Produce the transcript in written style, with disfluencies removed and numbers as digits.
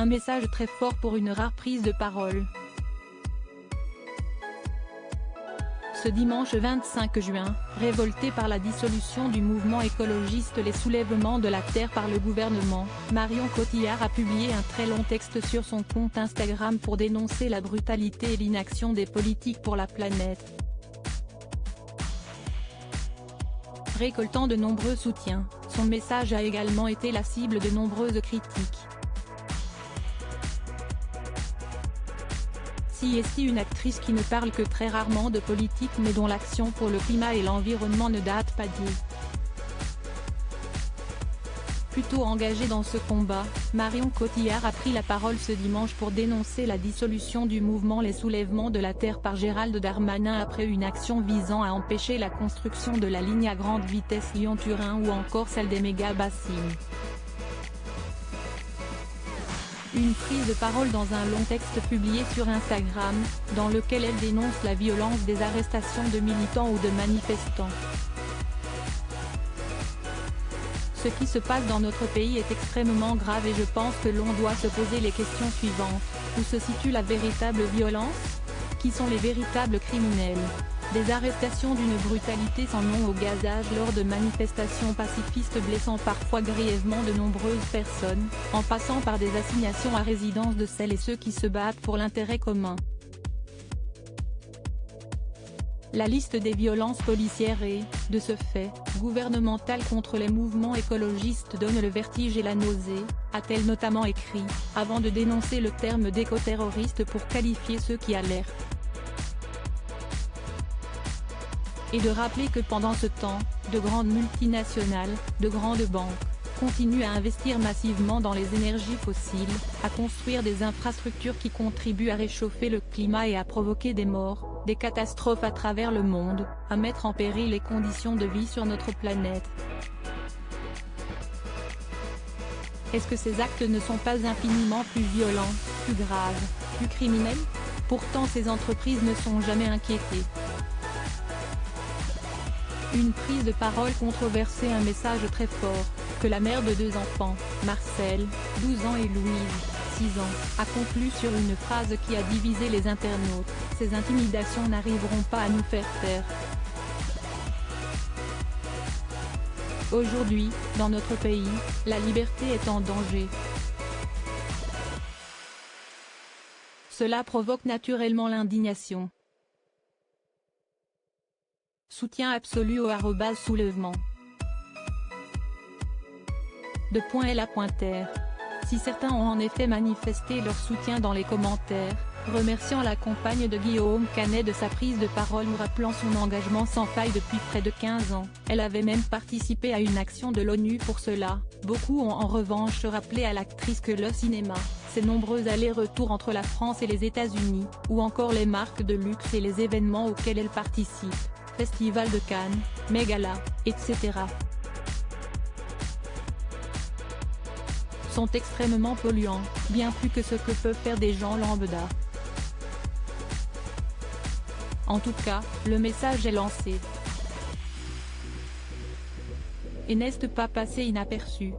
Un message très fort pour une rare prise de parole. Ce dimanche 25 juin, révoltée par la dissolution du mouvement écologiste Les Soulèvements de la Terre par le gouvernement, Marion Cotillard a publié un très long texte sur son compte Instagram pour dénoncer la brutalité et l'inaction des politiques pour la planète. Récoltant de nombreux soutiens, son message a également été la cible de nombreuses critiques. Si une actrice qui ne parle que très rarement de politique mais dont l'action pour le climat et l'environnement ne date pas d'hier. Plutôt engagée dans ce combat, Marion Cotillard a pris la parole ce dimanche pour dénoncer la dissolution du mouvement Les Soulèvements de la Terre par Gérald Darmanin après une action visant à empêcher la construction de la ligne à grande vitesse Lyon-Turin ou encore celle des méga-bassines. Une prise de parole dans un long texte publié sur Instagram, dans lequel elle dénonce la violence des arrestations de militants ou de manifestants. Ce qui se passe dans notre pays est extrêmement grave et je pense que l'on doit se poser les questions suivantes. Où se situe la véritable violence? Qui sont les véritables criminels? Des arrestations d'une brutalité sans nom au gazage lors de manifestations pacifistes blessant parfois grièvement de nombreuses personnes, en passant par des assignations à résidence de celles et ceux qui se battent pour l'intérêt commun. La liste des violences policières et, de ce fait, gouvernementales contre les mouvements écologistes donne le vertige et la nausée, a-t-elle notamment écrit, avant de dénoncer le terme d'éco-terroriste pour qualifier ceux qui alertent. Et de rappeler que pendant ce temps, de grandes multinationales, de grandes banques, continuent à investir massivement dans les énergies fossiles, à construire des infrastructures qui contribuent à réchauffer le climat et à provoquer des morts, des catastrophes à travers le monde, à mettre en péril les conditions de vie sur notre planète. Est-ce que ces actes ne sont pas infiniment plus violents, plus graves, plus criminels? Pourtant ces entreprises ne sont jamais inquiétées. Une prise de parole controversée, un message très fort, que la mère de 2 enfants, Marcel, 12 ans et Louise, 6 ans, a conclu sur une phrase qui a divisé les internautes: ces intimidations n'arriveront pas à nous faire taire. Aujourd'hui, dans notre pays, la liberté est en danger. Cela provoque naturellement l'indignation. Soutien absolu au @soulèvement. _. Si certains ont en effet manifesté leur soutien dans les commentaires, remerciant la compagne de Guillaume Canet de sa prise de parole ou rappelant son engagement sans faille depuis près de 15 ans, elle avait même participé à une action de l'ONU pour cela, beaucoup ont en revanche rappelé à l'actrice que le cinéma, ses nombreux allers-retours entre la France et les États-Unis, ou encore les marques de luxe et les événements auxquels elle participe, Festival de Cannes, Mégala, etc. sont extrêmement polluants, bien plus que ce que peuvent faire des gens lambda. En tout cas, le message est lancé. Et n'est pas passé inaperçu.